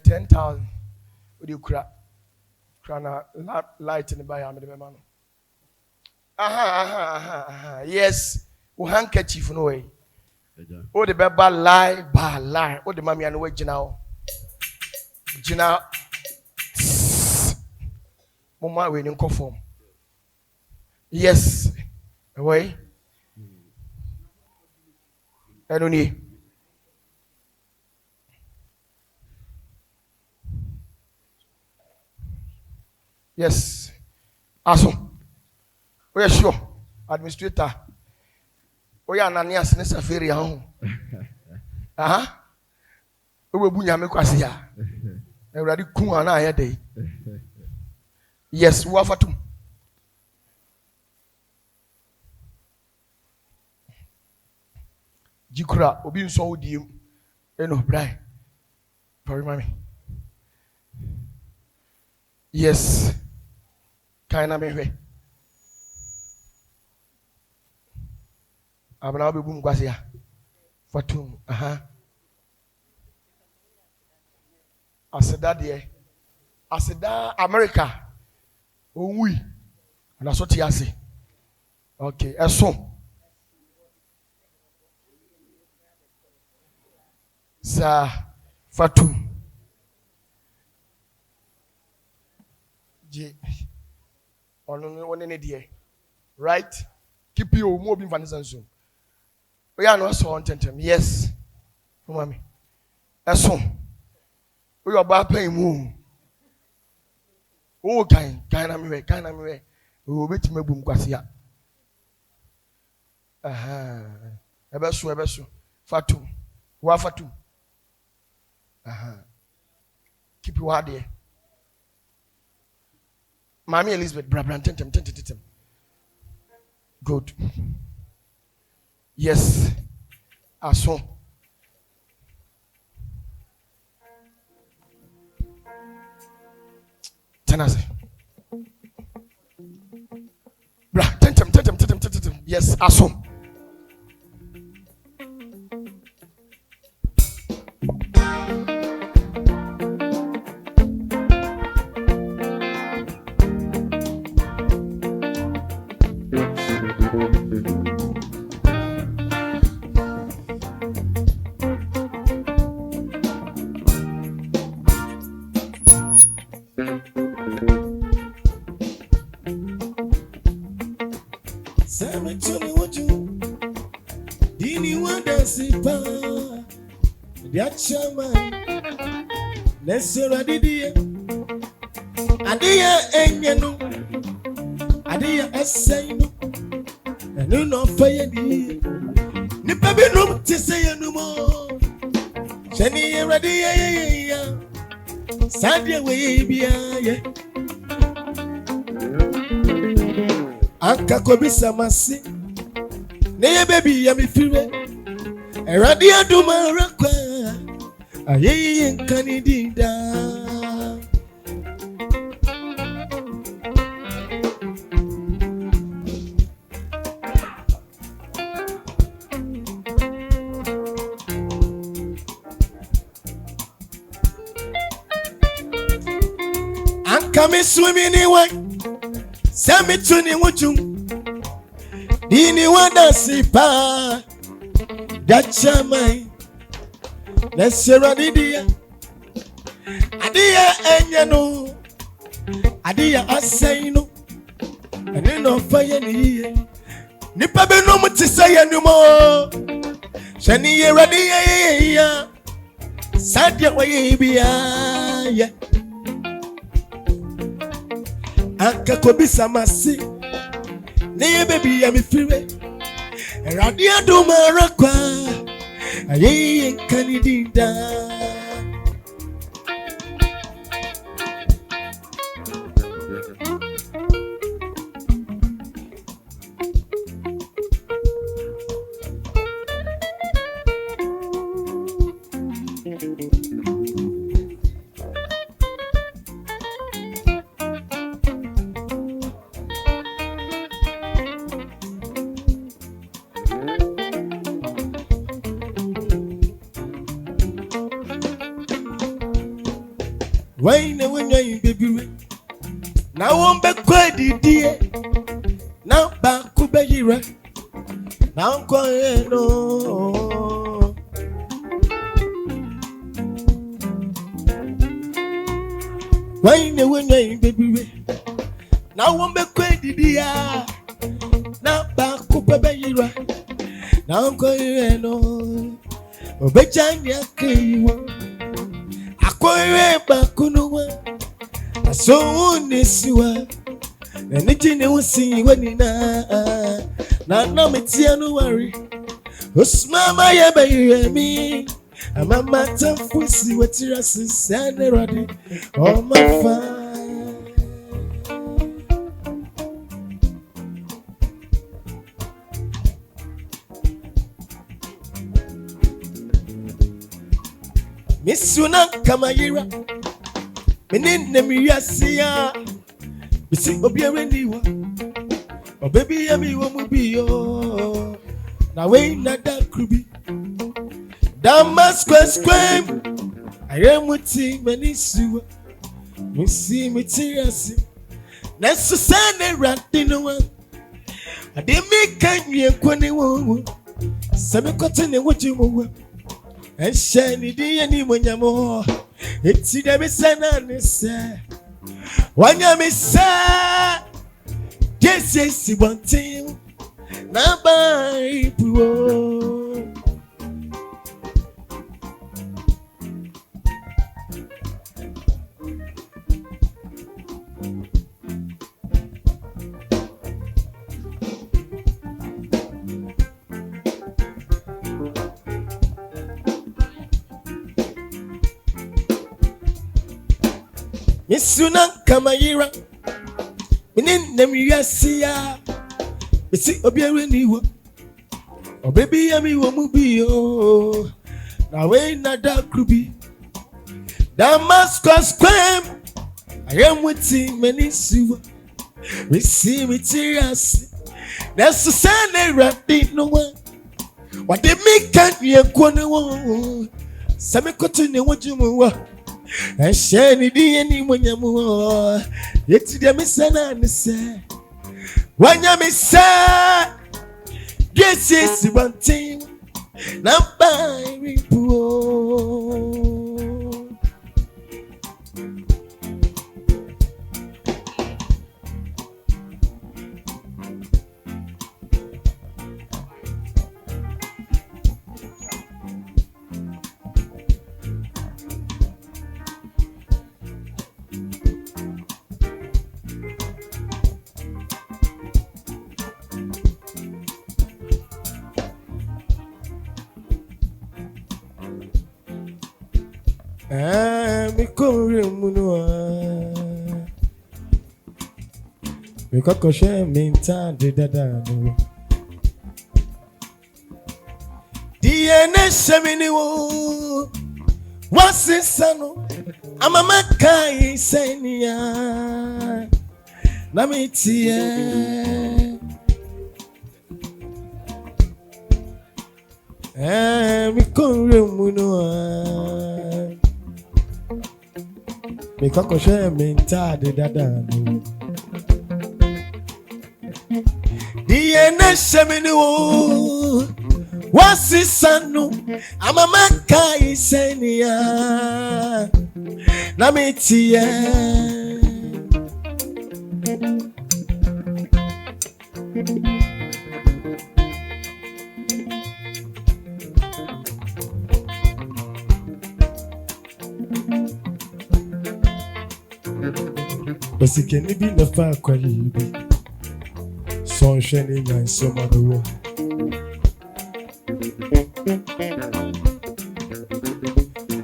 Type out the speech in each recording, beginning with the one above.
10,000. Would you cry? Light in the buy. Yes. Handkerchief no way. Oh, the beba lie. Oh, the mommy and way Gina. Mama, we didn't conform. Yes. Away. I don't need. Yes. Aso. We are sure. Administrator. We are Ananias Nesafiri home. We will bunya me kwasi ya. Everybody kun ana ayede. Yes, we have to. Jikura obi nso odiem. Eno brai. Sorry mommy. Yes. Kaina mewe. Abana obi bum kwasi ya. Fatum. Aseda America. Oui. On a sorti assez. OK. Elles sont. Ça. Fatou. On est dit. Right? Keep you more being Vanessa soon. We are not so on tentem. Yes. Mommy. Elles sont. We are about paying more. Oh, kind of me. We will wait to me boom kwasia. Ebesu. Fatu. Wa fatu. Keep you hard there. Mommy Elizabeth, brabran, tentem. Good. Yes. Aso. Tenase. Bra, tentem. Yes, aso. Nesera didiye adiya enyenu adiya esenu enu no fayedi nipa binum tiseyenu mo sheni eradiye ya sadia we bia ye akakobisa masi ne baby ya mi fire eradiya duma rakwa aye kanidida Ankame swimming anyway Sami tuni wuchum Dini wada sipa Dachamai Nesera didiya Adiya enyenu Adiya asayinu Enino fayeniye Nipa benu mutisayenu mo Shaniye radiye ya Sadia waye biya Akakobisa masi Neye baby ya mifire Radia duma rakwa Aye kanidida Why no when you baby? Now one back quite dear. Now back to be right. Now quiet no. Why no when you baby? Now one back quite dear. Now back to be right. Now quiet no. Obejanya kiwa. Akoye bakunuwa. So unisiwa. Anything you see when you na metia no worry. Osmama ya baby me. Amama tamfusi watira sisane radi. Oh my fire. Misuna kamayira. Menene miyasiya. Bisi obiara niwa. Oh baby yami wo mubi yo. Na we na da krubi. Damascus scream. I am with many suwa. We see materials. Nesu sane ratino one. I didn't make any kwani wo. Sabe kotene wojumo. And shiny di any munyamo. It's the besana nisa. Wanya say, yes, one thing. MR.IBU. Misuna kamayira. Menene miyasiya. Bisi obiara niwa. Oh baby yami wo mubi yo. Na we na da krubi. Damascus scream. I am with many suwa. We see materials. Nesu sane rati no one. What they make can't be a corner one. Same cotton and what you move. And shiny di any when you move. Yet the missana and say. When you say, yes, one thing. MR.IBU. Because she minta de dada no. DNS semini wo. What's it sano? I'm a makai senia. Namitie. Mi kore muno. Because she minta de dada no. DNS semini wo. What's it sano? I'm a makai senia. Namitie. Basi keni bi na fa kwali bi. Son sheni nyan so manuwo.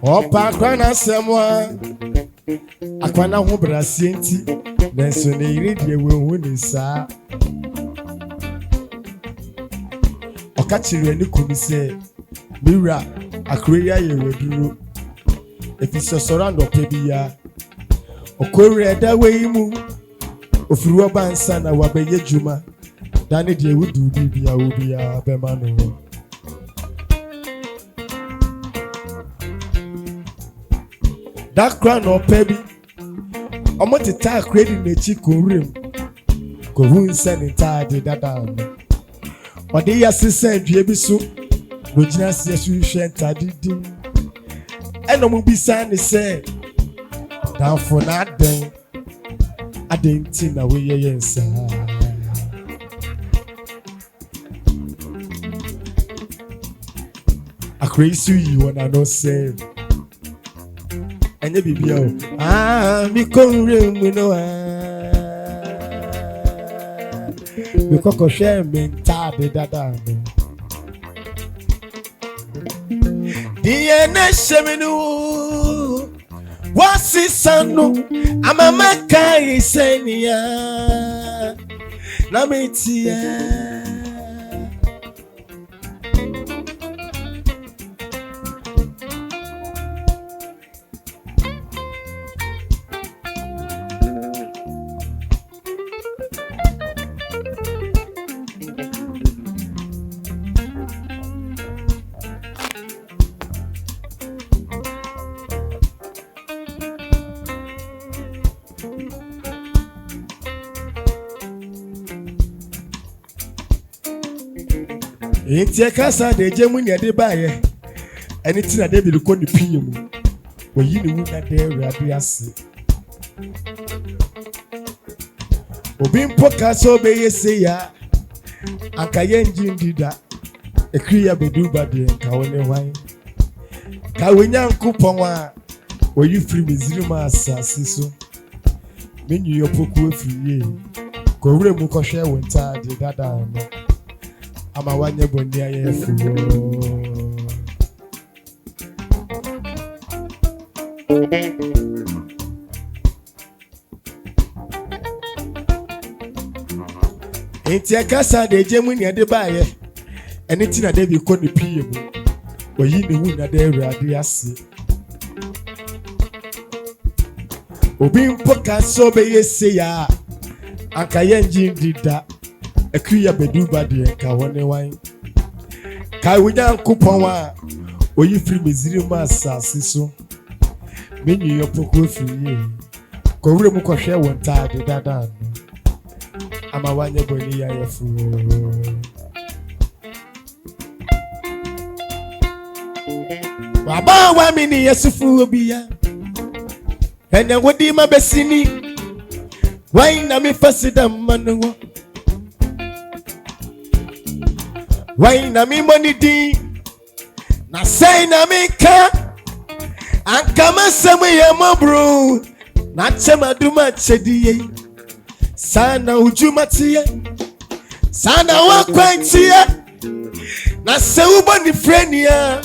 Opa kwana semwa. Akwana ho brasie nti. Nenso ne ire die we hu ni sa. Okachiri ani kumi se. Mira akreya ye weduro. Efiso sorando pebia. Okore da weimu ofuru obansa na wabeye juma dane de wudu bibia obia bema no that crown or baby. I'm not to talk creating the chico room. Go who send it tired that down. But they are said, you so. No just yes, you shan't did. And I'm going to be signed said. Down for that day. I didn't think away, yes. I crazy you when I don't say. And you be me come room, you know. You cock share me tired that. DNS Seminu. What's his son? I'm a Makai Senia. Namitia. Inti akasa de jemu ni ade baye anything na David ko ni pie mu oyi ni wu na de Awurade ase obi mpo ka so be yese ya akaye njindida ekri ya bedu bade ka woni hwan ka wonya nkopon a oyi firi meziri ma asase so menyu yopoku afiri ko wure mu ko hwe wonta de dada no ama wanye boni ayefu Inti akasa de jemu ni ade baye anything na de bi ko ni pie mu oyi ni hu na de Awurade ase obi mpo ka so be yese ya akaye njindida ekri ya bedu bade ka woni wan ka wonya nkopon a oyi firi meziri ma asase so menyu yopoko firi ko wure mu ko hwe wonta de dada no ama wanye boni ya yefu baba wa mini yesufu obiya ene wodi ma besini wai na mi fasida manu wai na mi money di na say na mi ka ankama semu ye mo bro na chema duma chediye sana ujuma tiye sana wakwantiye na se ubo ni frenia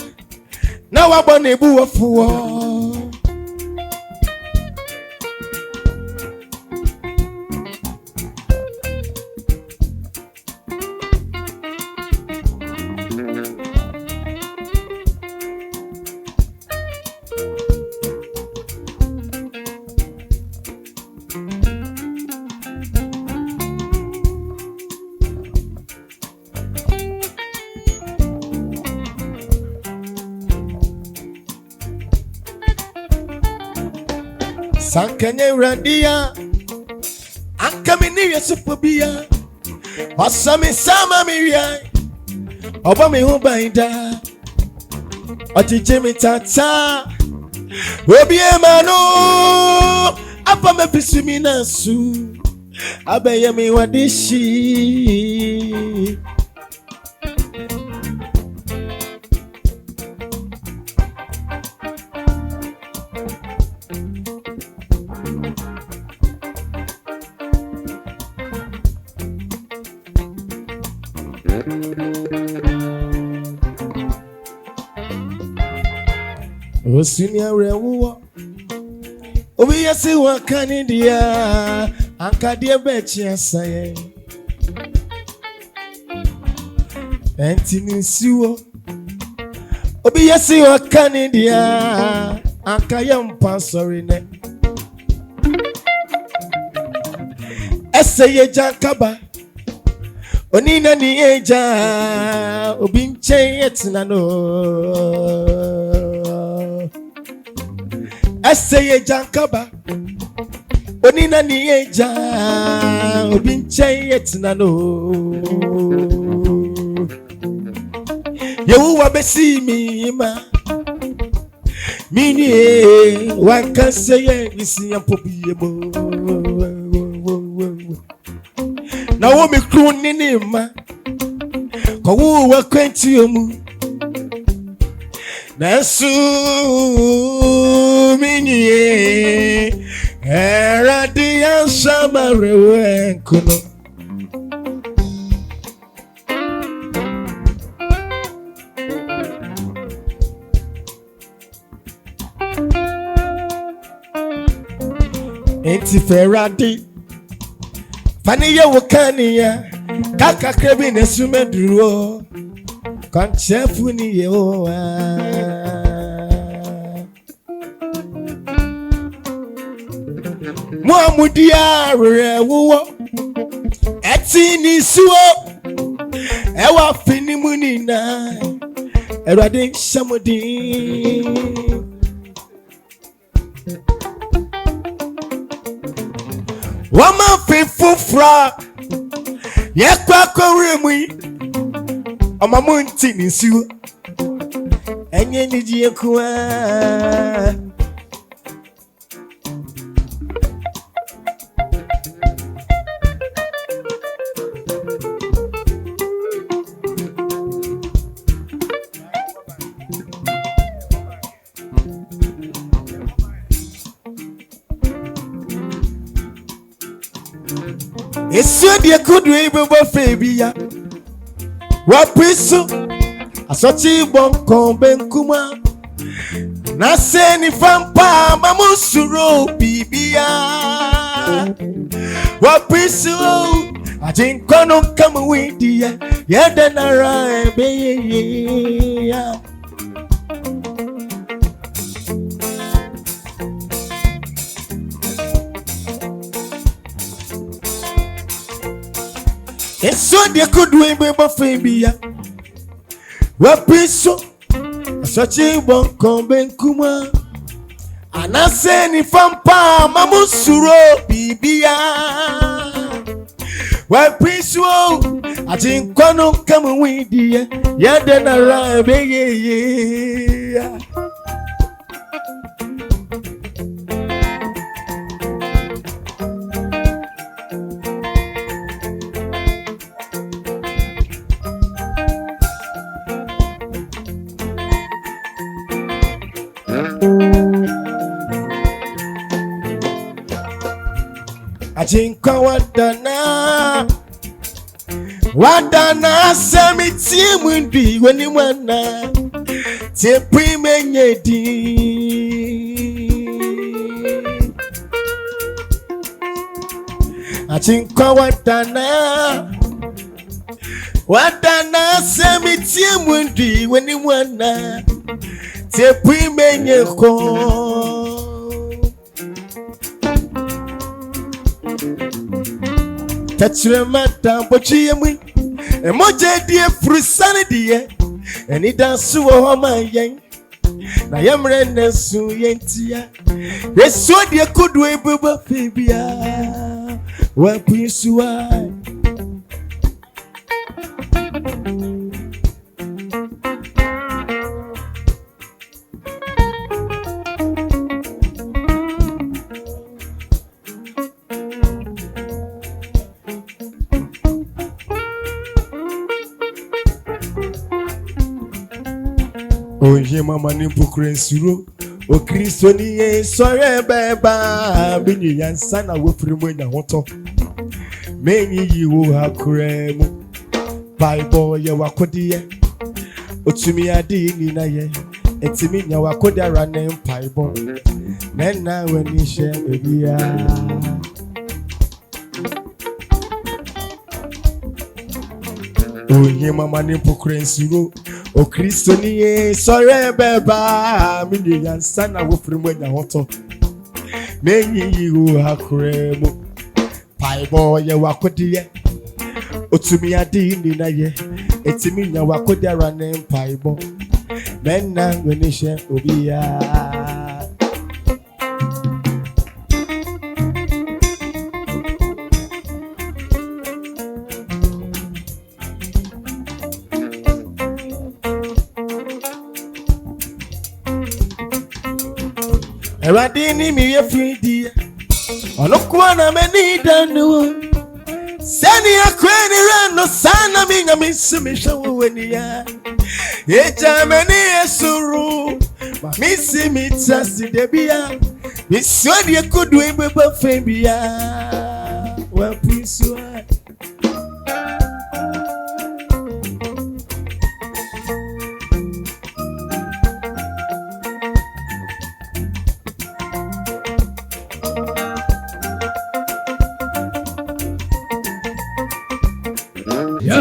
na wabo na ebu wafuo Sankanye randia Ankamini yesupobia Wasami sama miria Oba mi hubaida Otijemi tata Obi emano Apa mepisi nasu Abeye mi wadishi Osinia rewo Obi yesi wakani dia Ankadie bechi asaye Enti nisiwo Obi yesi wakani dia Ankaye mpansori ne Eseye jankaba Onina ni eja Obi nche yetina no say jankaba onina ni eja obinche yetina no yehuwa besi mi ma mini one can say misi ampobi ebo na wo me kru ni ma ko wo wa kwenti omu na su mini era di ansamare wenkuno enti feradi fani ye wokania kaka krebi ne sumeduro kanchefu ni ye o Muamudia rewo eti ni suo ewa fini munina erade shamodi wama fifufra yekwa koremu amamunti ni suo enye ni jiekwa Esu de kudu ibebo febia wapisu asoti bonko benkuma na seni fampa mamusuro bibia wapisu ajinkono kama widia yada nara ebeye Eso de kudu ibebo febia wapisu asoti bonko benkuma anaseni fampa mamusuro bibia wapisu ajinkono kama widia yada nara ebeye Ajinka wadana semiti mundi weni wana tepi menyedi Ajinka wadana semiti mundi weni wana tepi menyeko Tachre mata bochiyemu emoje die frusane die eni dansu wo ma yen na yemre nesu yentia yesu die kudu ebeba febia wa pinsuwa Oye mama ni bukure nsuro o Kristo ni ye sore beba binyi yansa na wofiri mu nya hoto menyi yiwo hakure mu Bible ye wakodiye otumi ade ni na ye etimi nya wakodara ne Bible nena weni she bebia Oye mama ni bukure nsuro o Kristo ni ye sore beba minye yansa na wofiri mu nya hoto menyi yiwo hakure mu Bible ye wakodiye otumi ade ni na ye etimi nya wakodara ne Bible nena weni she obia Radini me a free dear. On a corner, many don't know. Sani a queni rano sana minga misumisha uwenia. Ye jamani esuru. Ma misi mitasi debia. Miswadi ya kudu imbeba fembia. Wapiswa.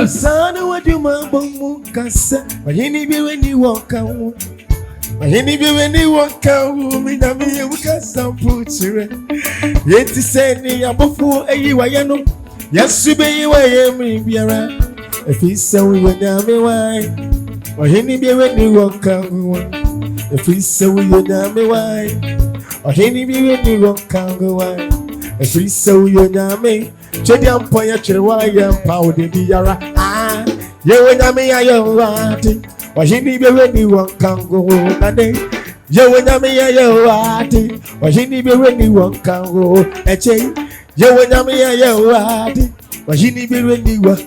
Sana wadu mambo mukasa. Wajini biwe ni waka wu. Wajini biwe ni waka wu. Minami mukasa mpuchire. Yeti seni abofu eyi wayano. Yasube iwa yemi biara. Efisa uyo nyame wai. Wajini biwe ni waka wu. Efisa uyo nyame wai. Wajini biwe ni waka wu. Efisa uyo nyame. Chedi ampoya chirwaya paude biyara. Yewe nyame ya yewati. Wajini bewe ni wankango nane. Yewe nyame ya yewati. Wajini bewe ni wankango eche. Yewe nyame ya yewati. Wajini bewe ni wa.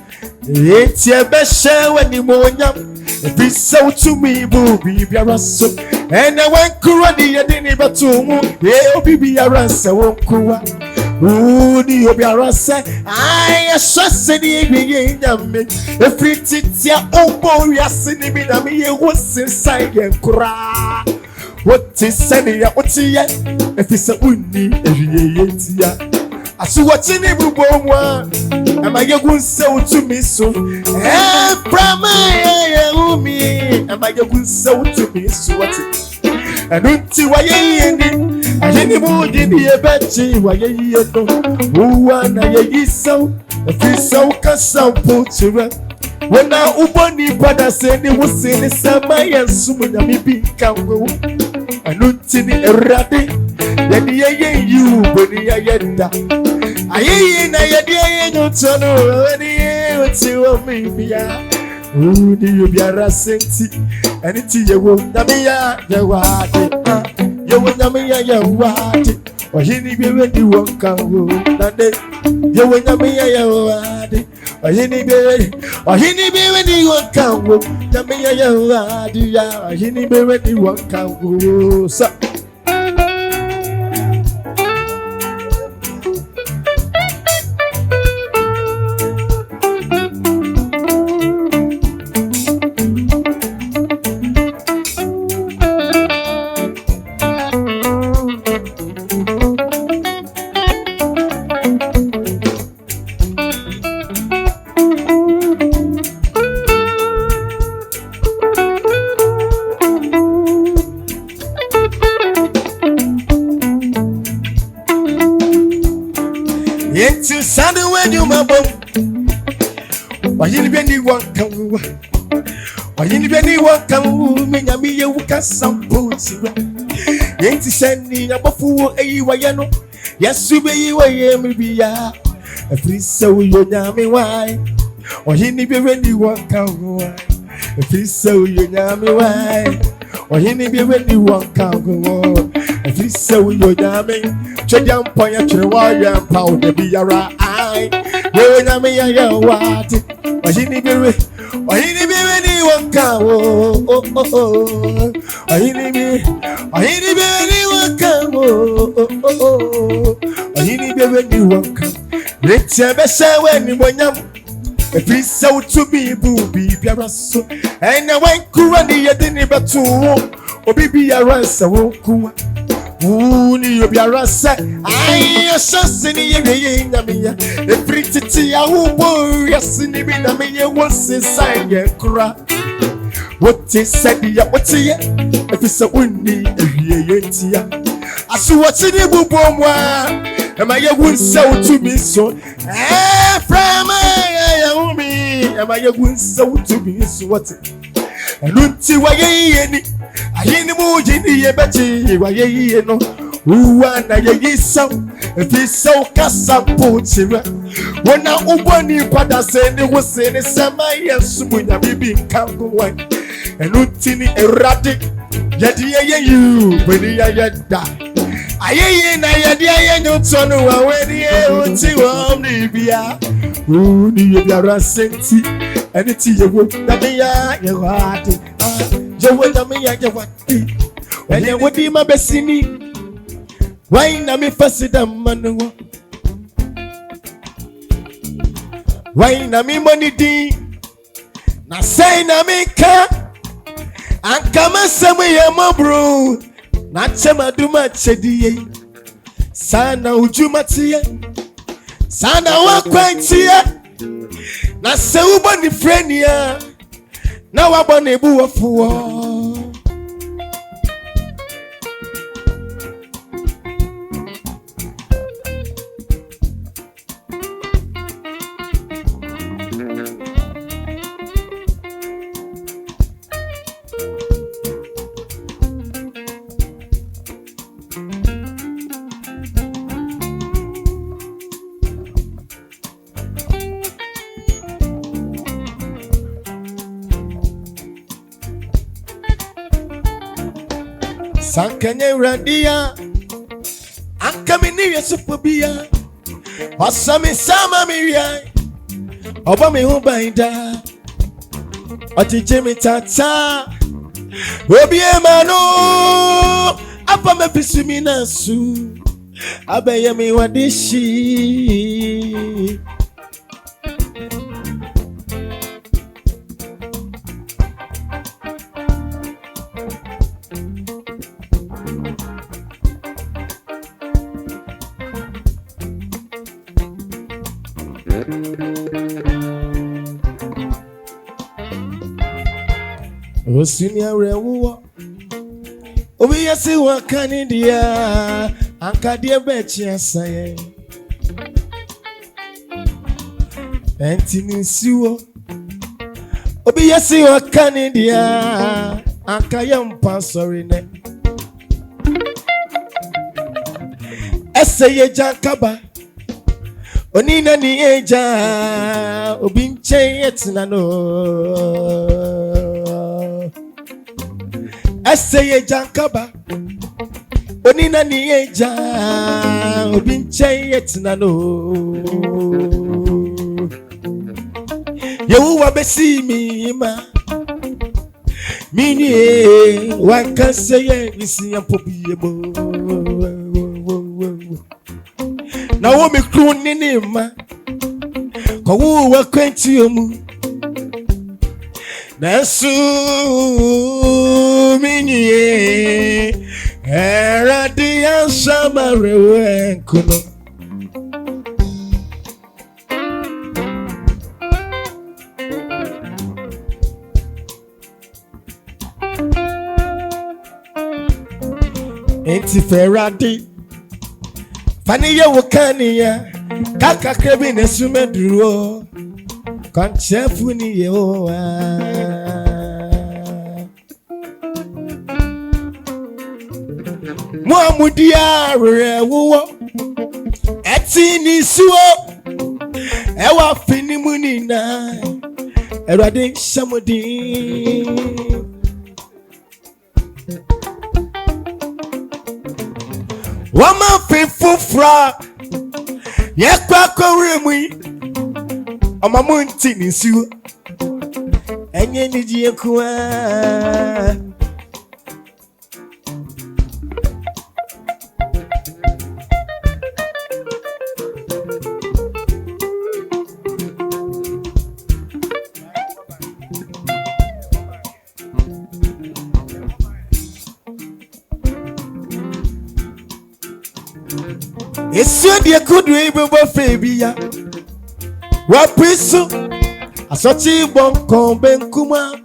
Etie beshewe ni mwonyam. Visa utumi bubi biyaraso. Ene wankura ni yedini batumu. Yeo bibi yarasa wankura. Udi obiarase I shase ni egbe nyame efrititia obo wiase ni bi na me ye wosinsan ye kura what is sending ya otiye efisa unni ewiye yentia asu wati ni bubo mwa amaye gunse utumi so prama ye umi amaye gunse utumi so wati anunti waye yeni Ajini mudi ni ebechi wa ye yedo Uwa na ye yisau Efisa ukasa uputire Wena uboni pada seni wusini Sama yensumu na mibika mwewu Anuti ni erade Yedi ye yu boni ya yenda Ayi na yedi ye nyutono Weni ye uti wa mibia Udi yubiara senti Aniti ye wo Namiya ye wade Yewe nyame ya yewati Wajini biwe ni wankango Nande Yewe nyame ya yewati Wajini biwe ni wankango Nyame ya yewati Wajini biwe ni wankango Sa Yentu sande when you mabom Wajini beni wankangu Wajini beni wankangu Minyami ye wukasa mputi Yentu sani Abafuo eyi wayano Yasube yi waye mibiya Efrisa uyo nyami wai Wajini beni wankangu Efrisa uyo nyami wai Wajini beni wankangu Efrisa uyo nyami Chedi ampoya chirwaya paude biyara ai Yewe nyame ya yewati Wajini biwe ni wankawo Wajini biwe ni wankawo Wajini biwe ni wankawo Leche beshewe ni mwanyam Efisa utubi bubi biyaraso Ene wankura ni yedini batuwo Obi biyara sa wankuwa Uni yobiara se Ayo shase ni ye nyamiya Efrititi ya ubo Yasini bi na miye wonsi sanye kura Wote sedi ya wote ye Efisa uni ewiye yentia Asu wati ni bubo mwa Ema ye wunse utumi so Frama ya umi Ema ye wunse utumi so wote Nunti wa ye ni Ayini mujini ye bechi wa ye no Uwa na ye yisau Efisa ukasa putire Wana uboni pada seni wusini Sama yesumu ya bibi nkangu wani Nunti ni eradi Yedi ye yu Beni ya yeda Aye na yadi aye nyotonu wa weni uti wa mnibia. Uni yebiara senti. Anyiti yewo damiya yewati. Yewo damiya yewati. Wenye wodi mabesini. Waina mi fasida manuwa. Waina mi monidi. Na say na mi ka. Ankama semu ye mobro. Na chema duma chediye. Sana ujumatiye. Sana wakwantiye. Na se ubo ni frenia. Na wabo ni buwafuwa. Sankanye randia Ankamini yesupobia Wasami sama miria Oba mi hubaida Otijemi tata Obie mano Apa me pisumi nasu Abeye mi wadishi Osunia rewo Obi yesi wakani dia Ankadie bechi asaye Enti nisiwo Obi yesi wakani dia Ankaya mpasorine Eseye jankaba Onina ni eja Obi nche yetina no Eseye jankaba Onina ni eja Obi nche yetina no Yehuwa besi mima Mini wankaseye Visi yampobiye mo Na womi kruni nima Kwa uwa kwenti yomu Nasu minye Eradi ansamarewe nkuno Enti feradi Faniye wakaniya Kaka krebi nesume duro Kanchefu ni yehowa Muamudia rewo Eti ni suwo Ewa fini munina Erade shamodi Wama fifufra Yekwa koremui Amamunti ni suwo Enye niji yekuwa Esio die kudu ibebo febia Wapisu Asochi bonko benkuma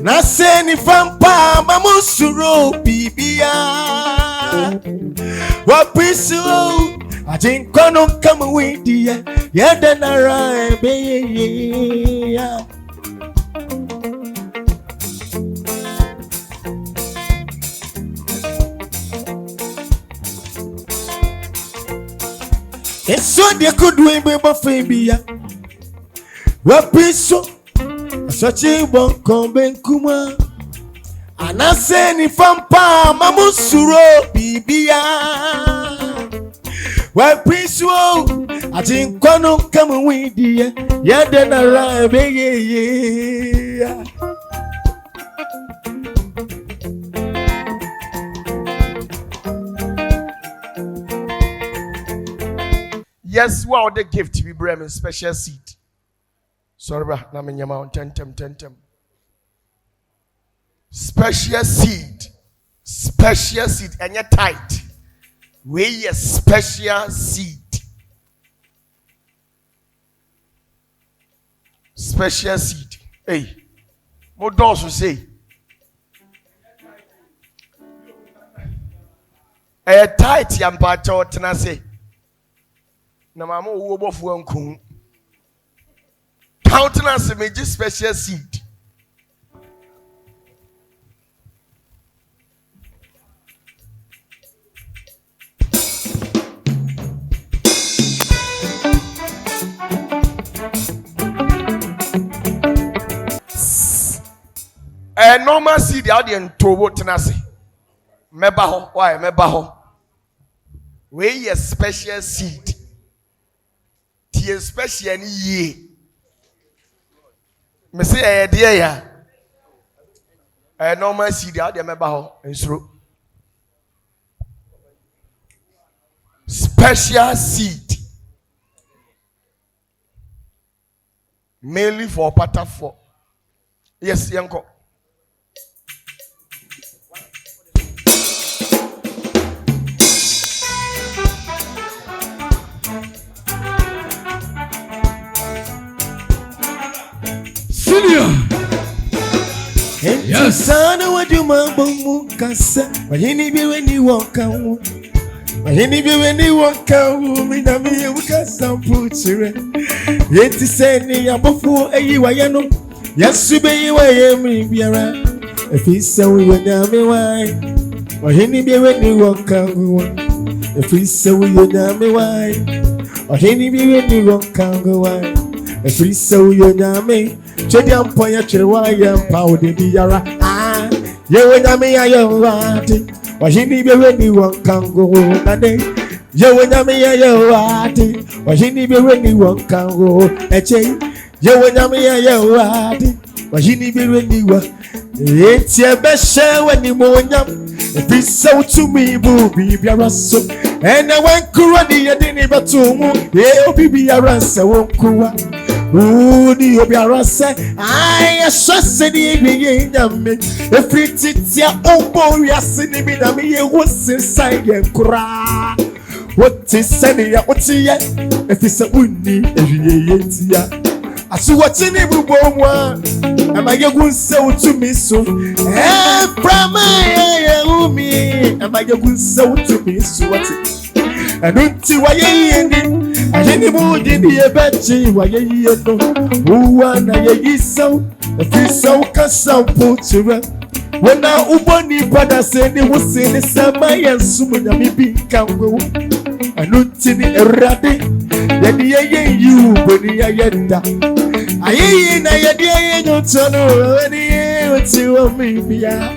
Naseni fampa mamusuro bibia Wapisu Ajinkono kama windia Yada nara ebeye Eso de kudu ibebo febia Wapisu Asochi bonko benkuma Anaseni fampa mamusuro bibia. Why prince wo? I think kono come with you. Yeah, then arrive. Yeah. Yes, wow, the gift we bring a special seed. Sorry, bra, na me nyama on tentem. Special seed, and you're tight. We a special seed. Special seed. Hey, what does you say? A tight yampacho tenase. Na mama wo bofu ankun. Countenance me just special seed. A normal seed out in Tobo Tenase. Mebaho, why Mebaho? We a special seed. Tia special ye. Me say a dear ya. A normal seed out there Mebaho and through. Special seed. Mainly for Opatafuor. Yes, Yanko. Yes. Sana wajuma bomu kasa. Wajini biwe ni wakawu. Wajini biwe ni wakawu. Minamiye wukasa mpuchire. Yeti seni yabofu eyi wayano. Yasube yi waye mribiara. Efisa uyo nyame wai. Wajini biwe ni wakawu. Efisa uyo nyame wai. Wajini biwe ni wakawu wai. Efisa uyo nyame. Chedi ampoya chirwaya mpaude biyara. Yewe nyame ya yewati. Wajini biwe ni wankango nane. Yewe nyame ya yewati. Wajini biwe ni wankango eche. Yewe nyame ya yewati. Wajini biwe ni wa. Etie beshe weni mwonyam. Efisa utumi bubi biyara so. Ene wankura ni yedini batumu. Yeo bibiyara se wankura. Udi obiara se I shase ni biye nyame efititia ombo yase ni bi na me ye wosin side nkura woti sene ya woti ye efisa unni ewiye yetia asu woti ni bubo mwa amaye gunse utumi so prama ye umi amaye gunse utumi so woti anunti waye yeni ayeni mudi ni ebechi waye yeno uwa na ye yisau efisau kasau putire wena uboni pada seni wusini sama yensumu nyami binkango anunti ni erade yedi ye yu boni ya yenda ayeyi na yedi ye nyotono weni ye uti wa mibia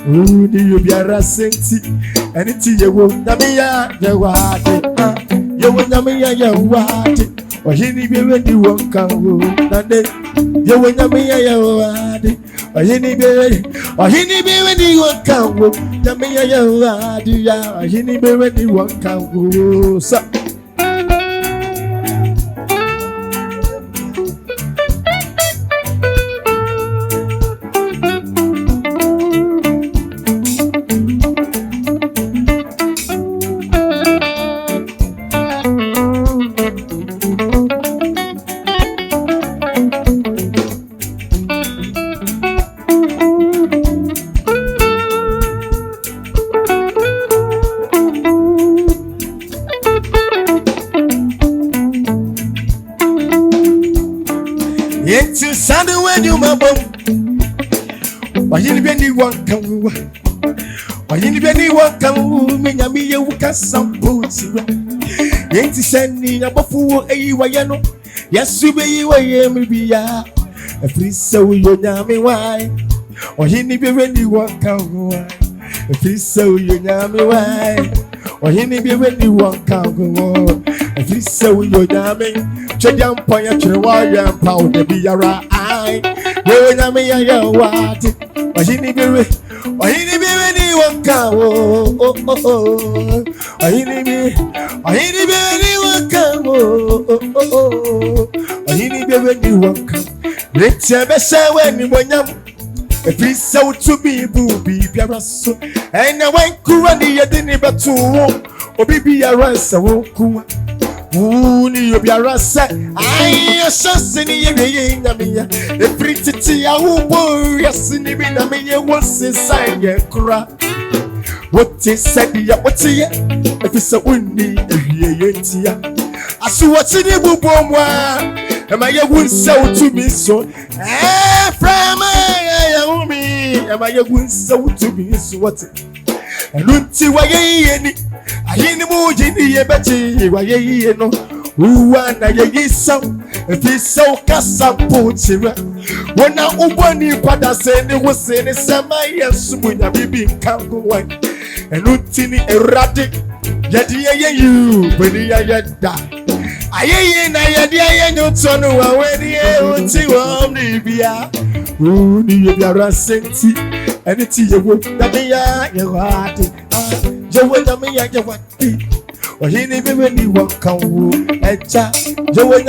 udi yubiara senti eniti yewo namiya yewade yewo namiya yewade wahini biwe ni wankango nande yewo namiya yewade wahini biwe ni wankango namiya yewade ya wahini biwe ni wankango sa Yeti sanu wenyu mabom wahini beni wankanwa wahini beni wankanwa menyami ye wukasa mputira yeti sani abafuwo eyi wayano yasube yi waye mbiya efrisa uyo nyame wai Or he need be when you walk out. If he's so you yummy why. Or he need be when you walk out. If he's so you yummy. Check down point your wire and powder be your eye. You yummy ya what. Or he need be when you walk out. Or he need be when you walk out. Or he need be when you walk out. Let's have a show when you want them. If he's so to be booby, Piarasso, and I went Kurani at the neighbor to or be a rasa won't Kua. Woony, you'll be a rasa. I am just in the a pretty tea, I will worry as in the Minamia was inside your crack. What is said, what's here? If it's a windy, I see what's in the boom. Am I a wound so to me so? Eh, from me, am I a wound so to me so? What? And don't see why any. I hear the mood in the betty, why you know who want I so? If he's so cassa puts him. When I open you, what I said, it was in the summer, yes, when I be can't go away. And don't see erratic. Yet, you, when you die. Aye, I no turn away. Until Libya, who do you be a senti? And it's your work that they are your heart. Joe, you what? Or he never when you walk out. And chat, Joe, or he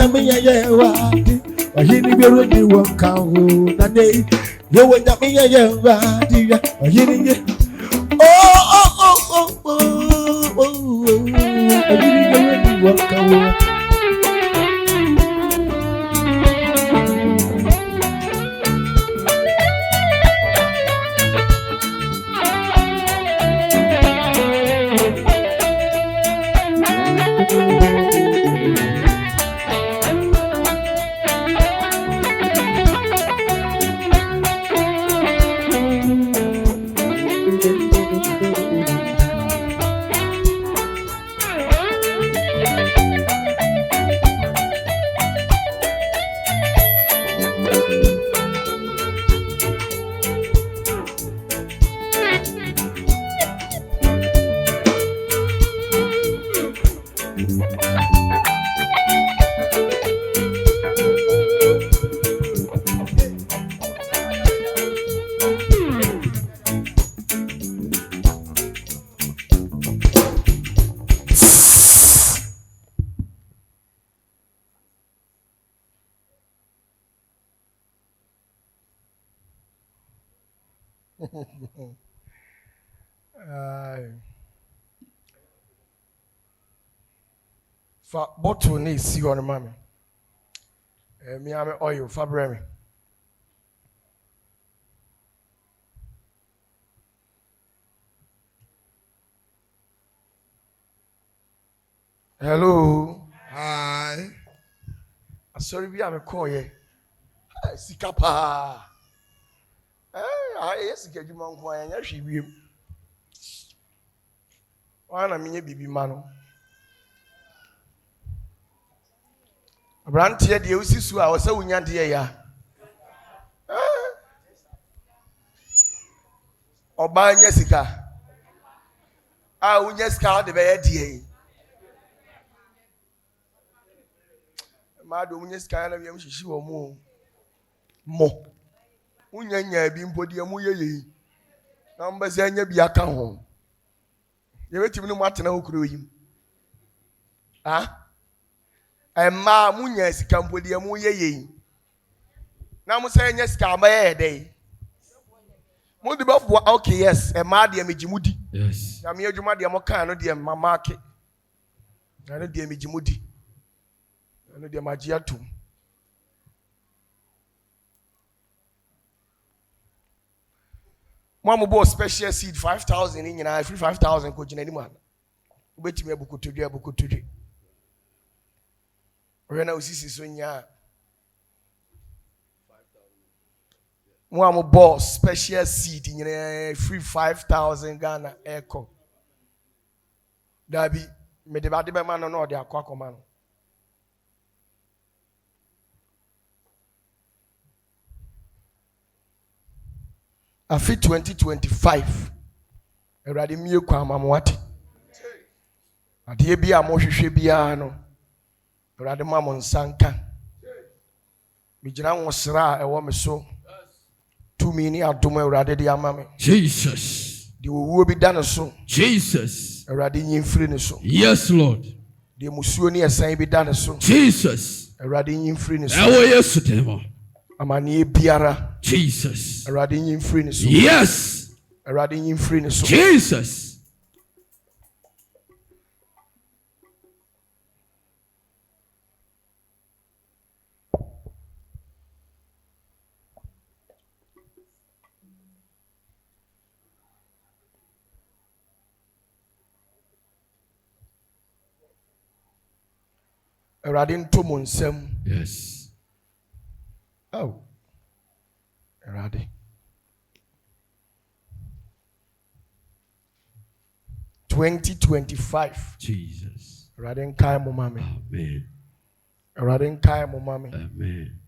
never when you walk out. That day, you went up me a body. Or he never. I didn't know when you walk out. For bottle needs see on the mammy. Me am oil for bremi. Hello. Hi. Sorry, we am a call ye. Sikapa. Yes, get you man quiet. Yes, she will. Why na me bibi mano? Brantie de usi su a wose wunya de ya. Oba nya sika. Wunya sika de be ye de. Ma do wunya sika na wiem hyihi wo mu. Mo. Wunya nya bi mpodi amu ye. Na mbese anya bi aka ho. Ye betimi no mu atena okuro yim. Ma munya sika mpodi amu ye. Na mo say nya sika ma ye dey. Mo de bafo okay yes, ma de megimudi. Yes. Na me adwuma de mo kan no de mama ke. Na no de megimudi. Na no de magia tum. Mama bought special seed 5,000 in your free 5,000 ko jina ni man. Ubetimi abuko tudwe. Rena usisi so nya. Mama bought special seed in your free 5,000 Ghana echo. Dabi me de bade be man no de akwa man. Afi 2025. Erade mie kwa mamwati. Adie bia mo hwehwe bia no. Erade ma mo nsanka. Migina nwosra ewo me so. Tumi ni adom Erade de ama me. Jesus. De owuo bi da ne so. Jesus. Erade nyimfiri ne so. Yes, Lord. De musuo ni esan bi da ne so. Jesus. Erade nyimfiri ne so. Ewo Yesu demo. Amani biara. Jesus. Erade nyimfiri ne so. Yes. Erade nyimfiri ne so. Jesus. Erade nto mo nsam. Yes. Oh. Erade. 2025. Jesus. Erade nkai mo mame. Amen. Erade nkai mo mame. Amen.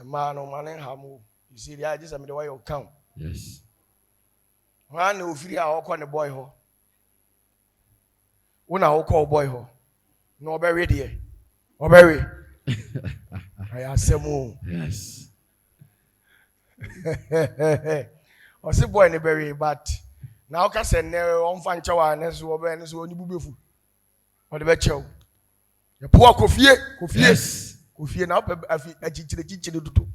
Man, man, hamu. You see, I just am the way you count. Yes. One who feel how can the boy ho. When I call boy ho. No berry dear. No berry. I ask him. Yes. I say boy in the berry, but now can send never on fan chow and as well and so you beautiful. Or the becho. The poor coffee. Yes. Coffee now a teacher to do.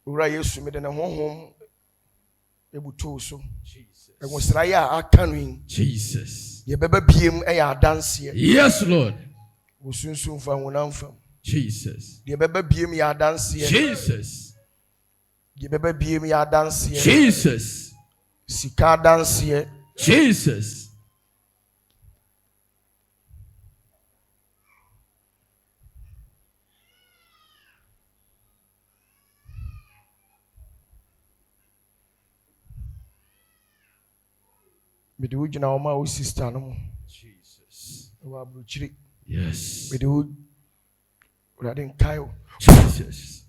Ura Yesu me de na honhom ebuto so. Jesus. E wo sra ya aka no. Jesus. Ye beba biem e ya adanse. Yes, Lord. Wo sunsun fa wonam fam. Jesus. Ye beba biem ya adanse. Jesus. Ye beba biem ya adanse. Jesus. Sika adanse. Jesus. Me do jina o ma o sister no. Jesus. Wa bruchiri. Yes. Me do Radin Kayo. Jesus.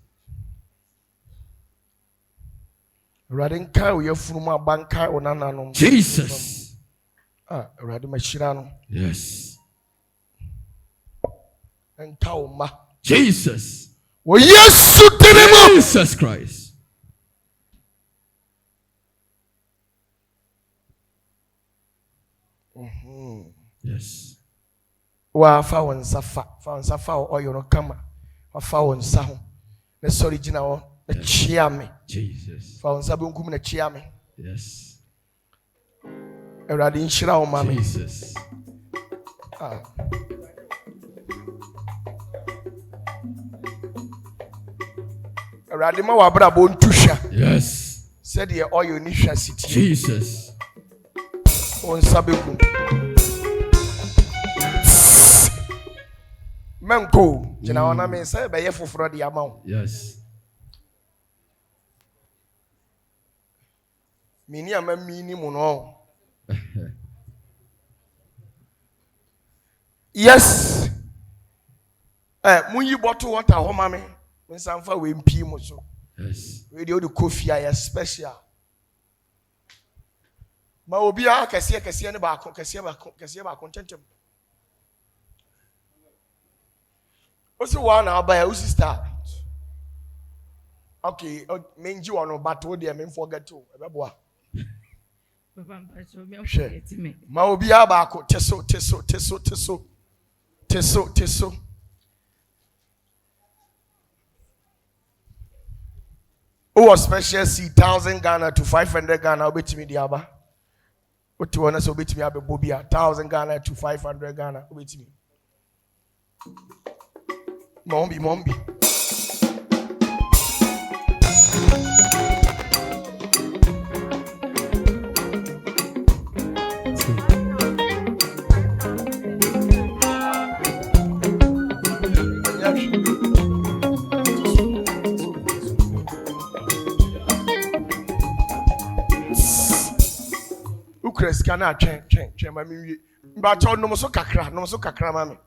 Radin Kayo ye furuma bankai onana no. Jesus. Radin mashira no. Yes. And Kayo ma. Jesus. Oh yes, Jesus Christ. Yes. Wa fa won safa oyo no kama. Wa fa won sa ho. Na sorry gina wo na chia me. Jesus. Fa won sa be nkum na chia me. Yes. Erade nshira wo ma me. Jesus. Erade ma wa bra bo ntuhwa. Yes. Said ye oyo ni hwa city. Jesus. On sabe nkum. Menko jina wana me say be ye foforo de amaw. Yes. Mini ama mini mu no. Yes. Munyi bottle water ho ma me. Nsanfa we mpi mu so. Yes. We dey o de coffee ya special. Ma obi a kese ne ba kese ba contentem. What's the one now by a sister? Okay, menji one but what they mean forget to. Ma obi abako teso. Oh, special seed 1,000 Ghana to 500 Ghana obet me diaba. What you wanna so obet me abe bobia 1,000 Ghana to 500 Ghana obet me. Mombi. scanner chen mami mba cho no so kakra mami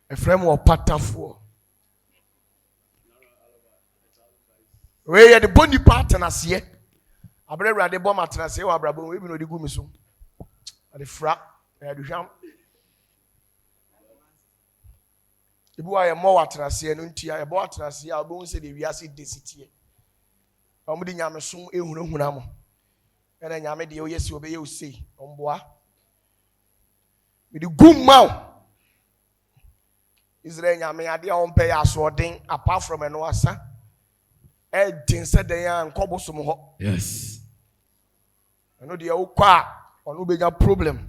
e frame Opatafuor we ye the boni partner ase abre rade bom atenase wa abrabo we bi no de gu mi so ade fra e de hwam ibu aye mo watenase no ntia e bo watenase a obo se de wiase desitie omo de nyame som ehunahuna mo ena nyame de oyesi obeye osei omboa we de gumma Israel nyame ade a ompe ya so den apart from eno asa e din se den ya nkobosom ho Yes. eno de wo kwa ono benya problem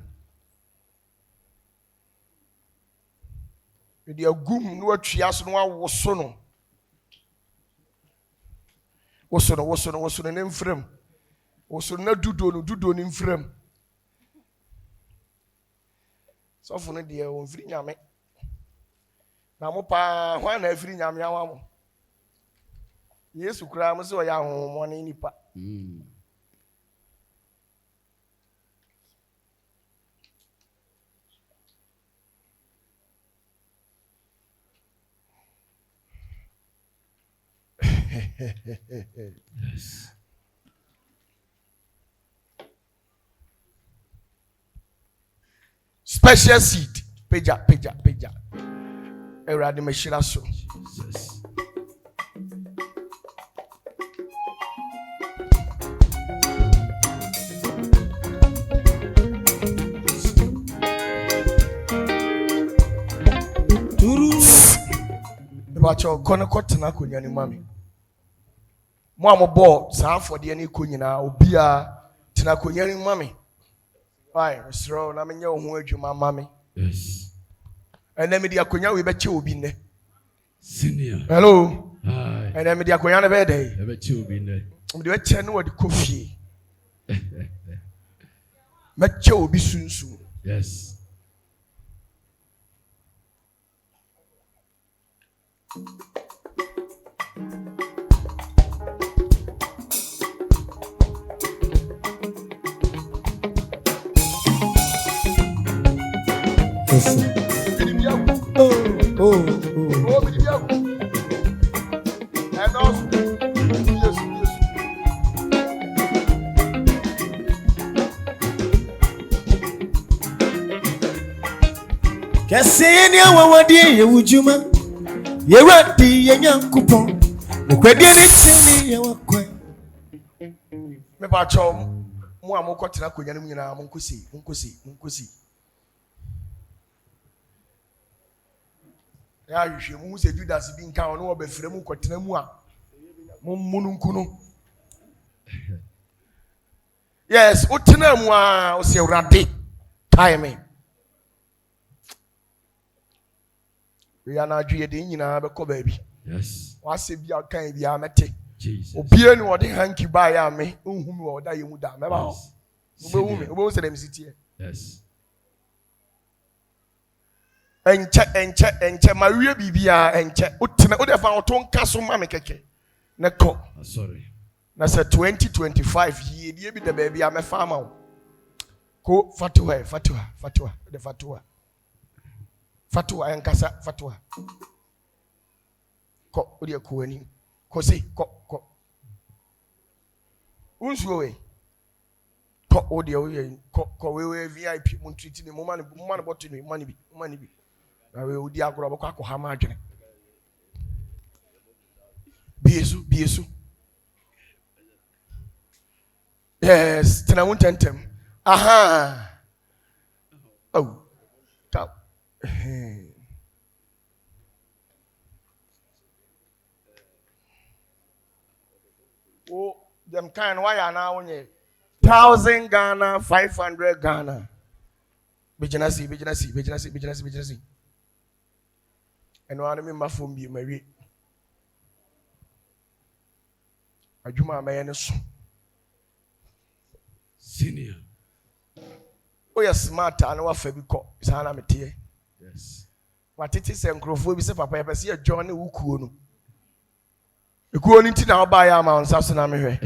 we de gum no atwia so no awoso no woso ne mfrem woso na dudo ne mfrem so fo no de o mfiri nyame na mo pa hwan na afiri nyame awa mo Yesu kura mo se o ya homo ne nipa Yes. Special seed peja erade meshira so Jesus. bacho kono kotena konya ni mami mo amobo saa afode ne konyina obia tena konya ni mami why sro na menye ho adwuma mami Yes. ene me dia konya we be che obi ne Senior. hello Hi. ene me dia konya ne be dey Ebe chi obi ne. me dia che ne wodi kofie me che obi sunsu Yes. Keseni awawadi ye wujuma ye wadi ye nyankopon okwedi ni tini ye wakwe me bacho mo amokotena konya ni nyina mo nkosi ya hwehwe mu se Judas bi nka ono obefre mu kotena mu a mo mununkuno yes utena mu a o se urade time we are na dwe de nyina be ko baabi yes wase bia kan bia mete Jesus obie ni wode hanky ba ya me ohum we oda ye mu da me ba ho obo se dem sitie yes enche mawie bibia enche utena ode fa oton kaso ma me keke ne ko sorry na se 2025 ye die bi da baabi a me fa ma ko fatuwa de fatuwa enkasa fatuwa ko odi ko ani ko si ko unsuo we ko odi ko we VIP mun treat ni mo man bottle ni money bi na we odi agro bako akọ ma adwene biesu yes tena mun tentem aha oh ta oh them kind why are now onye 1,000 Ghana 500 Ghana Bijinasi eno anu me mafom bi mawie adwuma ma ye ne so senior oh yes smart anu wa fa bi ko sana mete yes watete se nkrofo bi se papa ya pese ye John ne wukuo no ekuo ni ti na oba ya ma onsa so na mehwe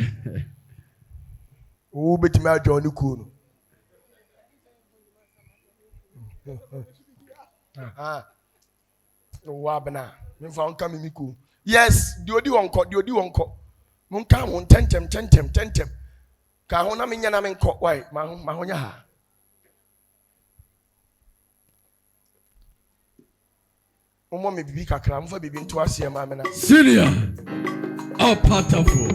wo betimi ajo ne kuo no Wabana. Me found coming miku. Yes, the odi wonko. Munka mon tentem. Ka hona me nyana me nko why ma honya ha. Omo me bibi kakra, mfa bibi nto ase ma me na. Senior. Opatafuor.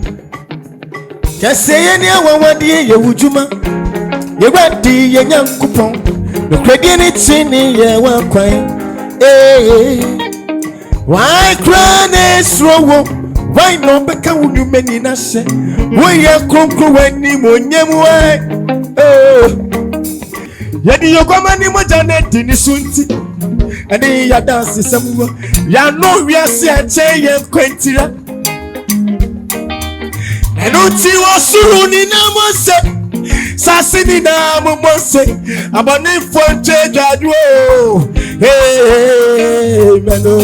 Kese ye ni awawadi ye wujuma. Ye wadi ye nyankopon. No kredi ni tini ye wa kwan. Why cry slow? Why no beka wunu meni na she? We ya konkro wani mo nyemu why? Yedi yokoma ni mo janet ni sunti. Ani ya dance samuwa. Ya no we ase ache ye kwentira. Enu ti wo suru ni na mo se. Sasi ni na mo se. Abani fonche jadu. Hey, mano.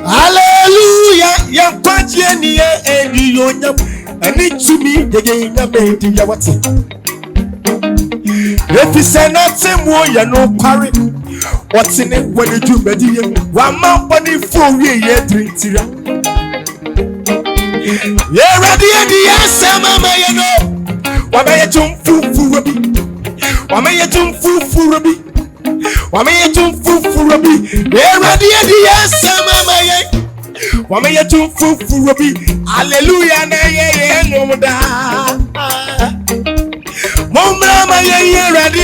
Hallelujah, ya kwaje ni eni yonyam. Ani tumi yege nyamedi ya wati. If you say nothing more, you no quarry. What's in it when you do media? One man money for ye drink tira. Yeah, ready at the answer, mama, you know. What may you jump for a bit? What may you jump for a bit? What may you jump for a bit? Yeah, ready at the answer, mama, what may you jump for a bit? Hallelujah, no da. Mama ye ready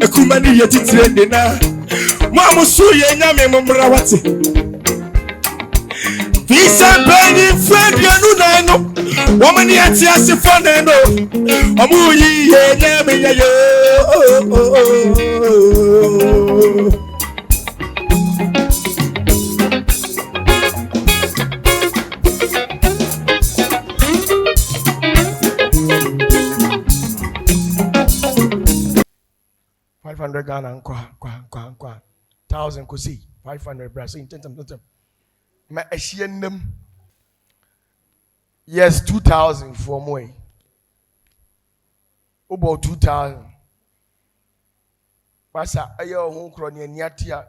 e kumani ye titrende na mamu suye nyame mumra wati visa beni friend yanu na no woman ye ti asifo na no omu yi ye nyame ya yo Ghana nkwa 1000 kusi 500 Brazil tentem ma ehie nem yes 2000 for more about 2000 pasa ayo ho kro ne aniatia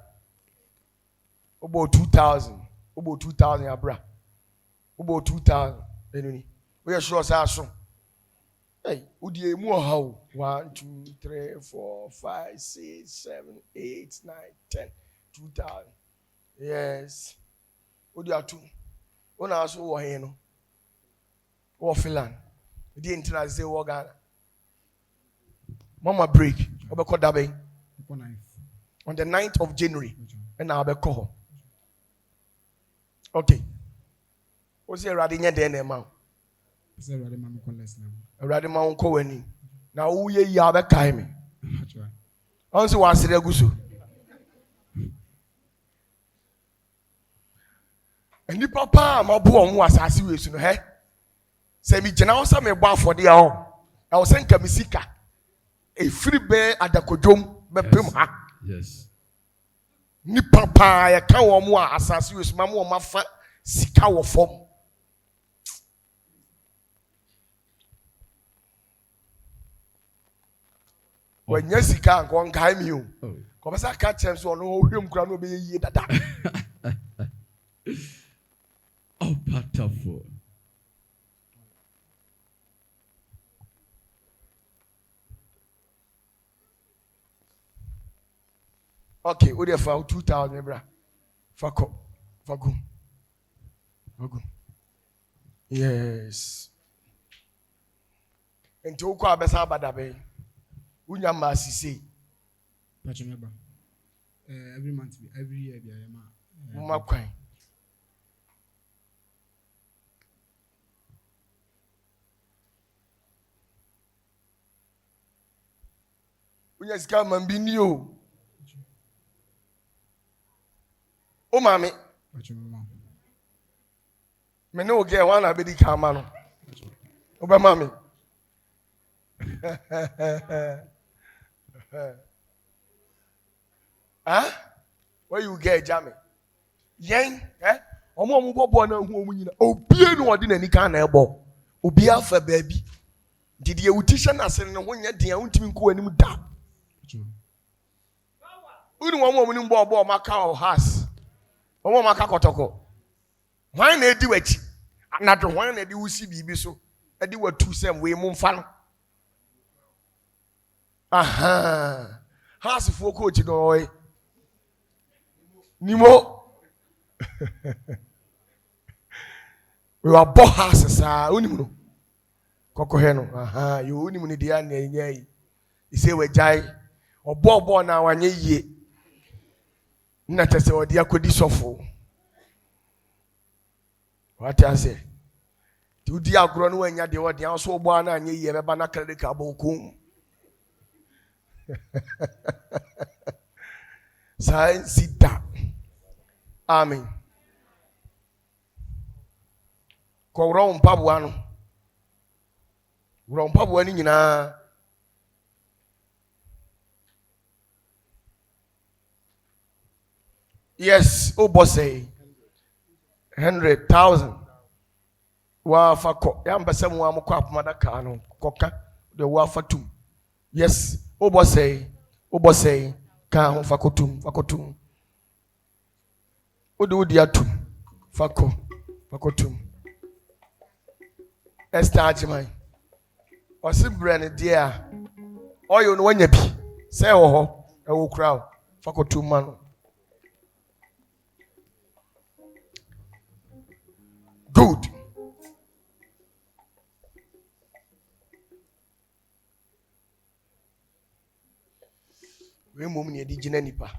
about 2000 abra about 2000 enuni we sure say aso. Hey, udi emu oha o 1 2 3 4 5 6 7 8 9 10 2000 yes udi atu ona aso wo he no wo Finland di entina say wo Ghana mama break obekọ dabe on the 9th of January and now obekọ okay o say radi nye den na ma Already my uncle wani. Now who ye yabe kaime. Also was it a gusu. And the papa my boy was as you know, hey. Say me general me bar for the hour. I was saying Kamisika. A free bear at the Kojom Bepima. Yes. Ni papa ya kawo mu asase wesu mamu o mafa sika wo fom. When you see can go on time you. Come say catch him so no hwem kura no be yie dada. Opatafuor. Okay, we dey for 2000 bra. Fako. Yes. Enti ukwa abesa badabe. Unya masisi. Every month, every year, Mama kwan. Unya sika mambi ni o. O mami. Me no get one abedi kama no. O ba mami. Huh? Where you get Jamie? Yen, eh? Omo bobo na hu omu nyina. Obie no odi na nika na ebo. Obi afa baby. Did you teach na se no nya dia untimi nko anim da. Unu wo mo ni bobo maka o has. Omo maka kotoko. Hwan na edi wachi? Na do hwan na edi wusi bibi so. Edi watu sem we mu mfa no. Aha. Has fo coach no oy. Nimo. We were born houses, unimuno. Cocoheno, aha, you unimun dia nye. You say we jai, or born now one ye. Not as a dear could suffer. What I say? To dear grown when you're the one, so born and ye ever banaka de cabocum. Science, sit down. Amen. Ko wrong mpaboa no. Wrong mpaboa ni nyina. Yes, o boss say 100,000. Wa fa ko. Ya mbasa mu amko apomada ka no. Koka de wa fa tum. Yes, o boss say ka ho fa kotum. Odi atum. Fakotum. Esther man. Osi brand dia. Oyo no wanya bi. Say wo ho, e wo kra. Fakotum man. Good. We mum ni edi gina nipa.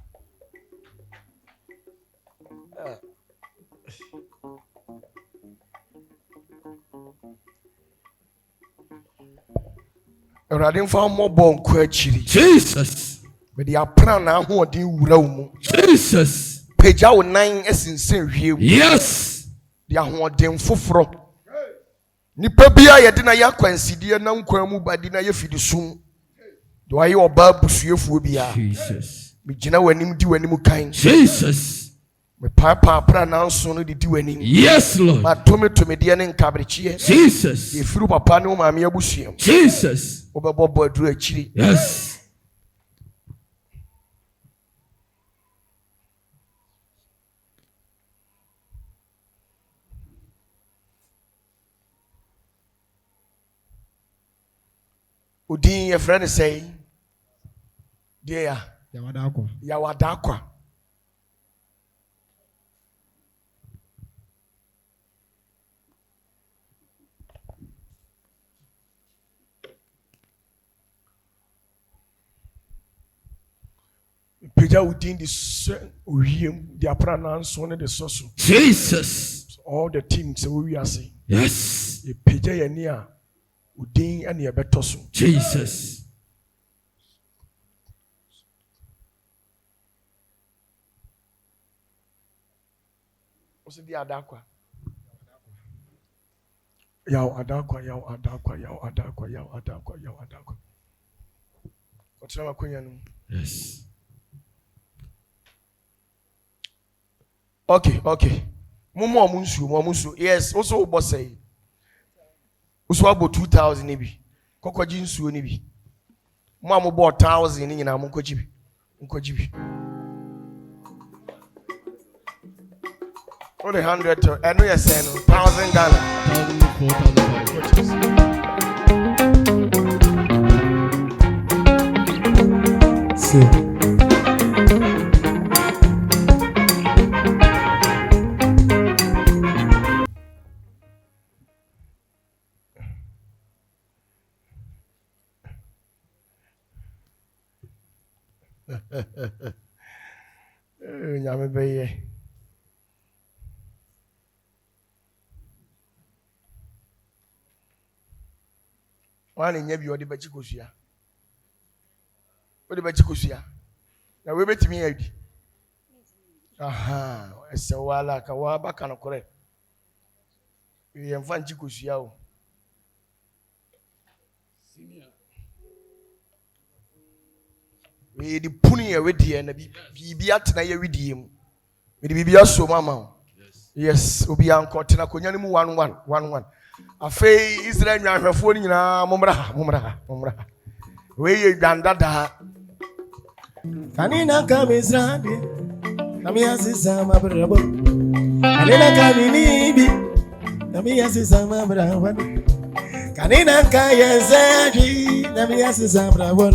Radin fa mo bon ko achiri. Jesus. Me dia plan na ho odin wura mu. Jesus. Peja wo nan esinsen hwie mu. Yes. Dia ho odin foforo. Nipa bia ye de na ya kwansidie na nkwan mu badi na ye fidi sum. Do ayi oba busuefuo bia. Jesus. Me gina wanim di wanim kan. Jesus. Me papa pra na nso no di wanim. Yes, Lord. Ma to me de ne nkabrekie. Jesus. Ye firu papa ne o maame abusuam. Jesus. Obebobo aduru achiri. Yes. Odin ye friend say dear Yawadakwa. Peja Udin the Ohiem, the Apranans, one of the source. Jesus. All the things we are saying. Yes. The Peja near Udin and your betosu. Jesus. What's the Adakwa? Adakwa. What's your opinion? Yes. Okay. Mumu. Yes, also boss say. Also about 2,000 nibi. Kokoji nsuo nibi. Mo ambo 1,000 ni nyina mo nkojibi. Only 100 to I know you're saying 1,000 Ghana. 4,000. So. Nyame beye. Wani nyebi odi bachi kosua. Odi bachi kosua. Na we betimi yadi. Aha, ese wala ka wa baka no kore. Ye mfa nchi kosua o. We the puni a with and be at na with him. With the BBS so mama. Yes, Obi Uncle Tina Kunyanimu 1-1. A fay Israel, you are phoning Mumra. Where you done that? Kanina come is ready. Namias is some abrabo. Kanina come in Ibi. Namias is some abrabo. Kanina Kaya Zadi. Namias is some abrabo.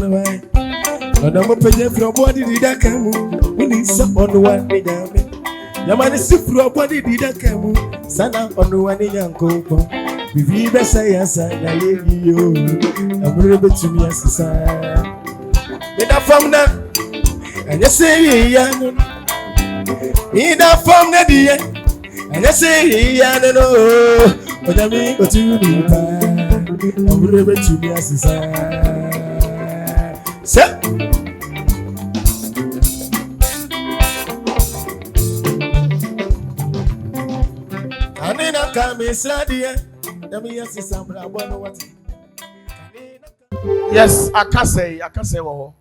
No more pay from body did I come. We need some on the one day down. Yamani Sifro body did I come. Sana on the one day uncle. We be say yes, I you. I'm able to me as a son. With a from that. And you say, "Yano, in that form, Nadia." And you say, "Yano, but I mean, but you do. I'm ready to be as a sir." And then I come, Miss Nadia. Let me ask you something. I wonder what. Yes, I can say, oh.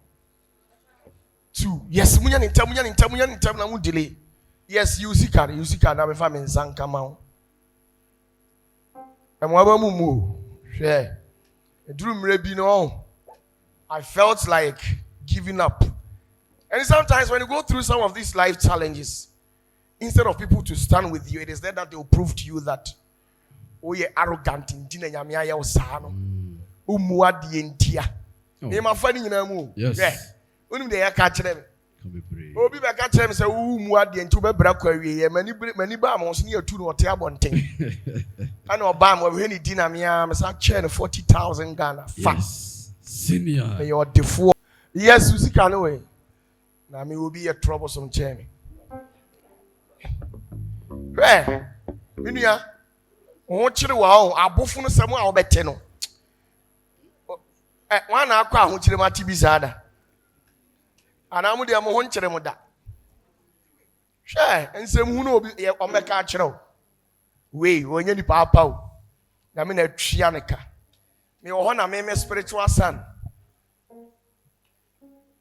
2. Yes, munyan in time na mu delay. Yes, you see na me fa me nsan kama ho. E mo aba mumu. Hwe. Eduru mre bi no. I felt like giving up. And sometimes when you go through some of these life challenges, instead of people to stand with you, it is there that they will prove to you that oh you arrogant intina nyame aya wo saa no. Umu adi entia. E ma fa ni nyina mu. Yes. Yeah. Unim de ya ka kire me. Obi be ka kire me say wo mu ade nti wo be bra kwa wie mani ba mo so ne atu no ote abonten. Ana oba mo we ni di na me a me sa chair 40,000 Ghana fa. Yes. Senior. Me your defo. Yes, you see can we. Na me will be a troublesome chair me. Minua. O kire wa o abofo no sam a wo bete no. Wan na akwa ho kire mati bi sada. Anamu de mo ho nkire mo da. Hwe, ensem hu no obi o meka kire o. We, onye ni papa o. Na me na twia ne ka. Me wo ho na me spiritual son.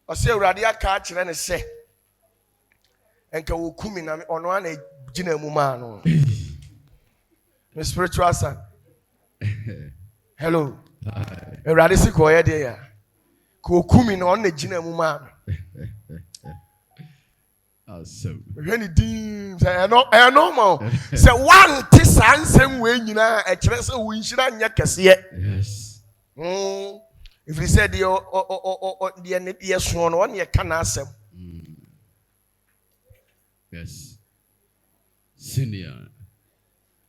O se urade aka kire ne se. Enka wo kumi na ono ana gina mu ma no. Me spiritual son. Hello. Urade si ko ye de ya. Ko kumi na ono gina mu ma no. So When it deems normal. Say one tisan same way nyina e kire se wo nhira nya kese. yes. If he said the yes one one ye can asem. Yes. Senior.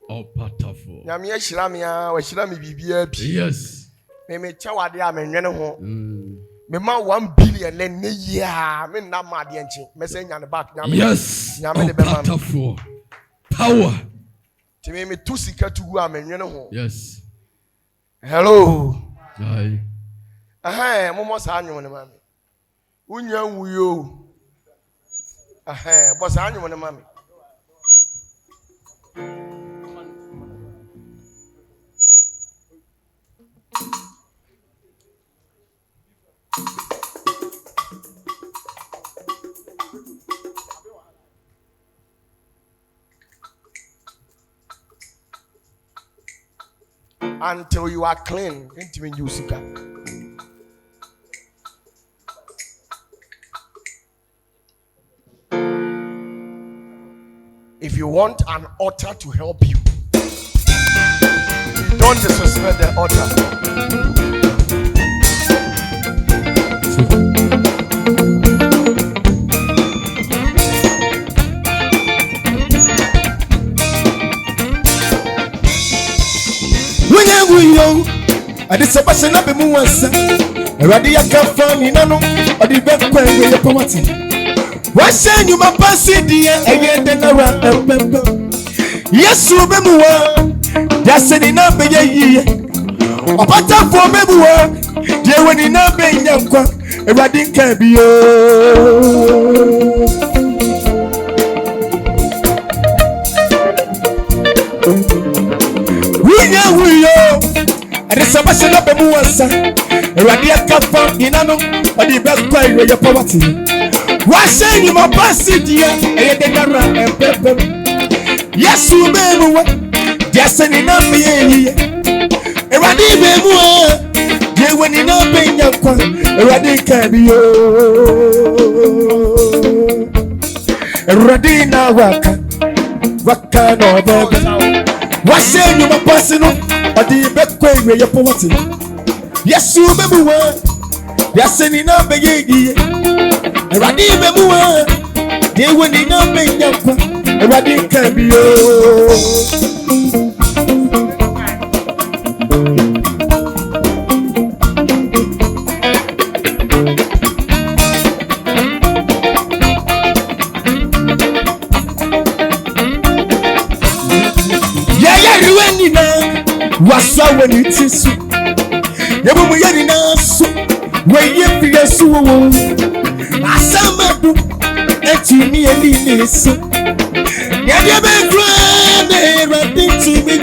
Opatafuor. Nyame ahira me a wa hira me bibia bi. Yes. Me chawade a menwene ho. Me ma 1 billion le ne ya me na ma de enchi. Me say nya ne back nyame. Yes. Nyame de be ma. Opatafuor. Power. Ti me tu sika tu a menwene ho. Yes. Hello. Aye. Momo sa anyo ne mami. Unya wuyo. Bo sa anyo ne mami. Until you are clean, don't even use it. If you want an altar to help you, don't disrespect the altar. I did so much and I've been once. Already I can't find you, no, or the best way your poverty. Why send you my passy, dear, and then around a pepper? Yes, you remember one. That's an enough a year. Opatafuor maybe one. Dear, when enough a young quack, a riding can be. We know. And it's a question of the Muasa. Radia Kappa, Inano, or the best cry with your poverty. Why say you my passy, dear? And Pepper. Yes, you may. Yes, and enough me. Radi Bemua, you when you know being your quan, Radi Cabio, Radina Waka no baby. What say you my personal, or the best way where your poverty? Yes, you remember, yes, and enough be Radi Bemua, you when you know being your quan, Radi Cabio. Wasa when it is so. Yabu Yarina so. When you feel so. Asamadu. Etini and Linis. Yabe grand, ready to me.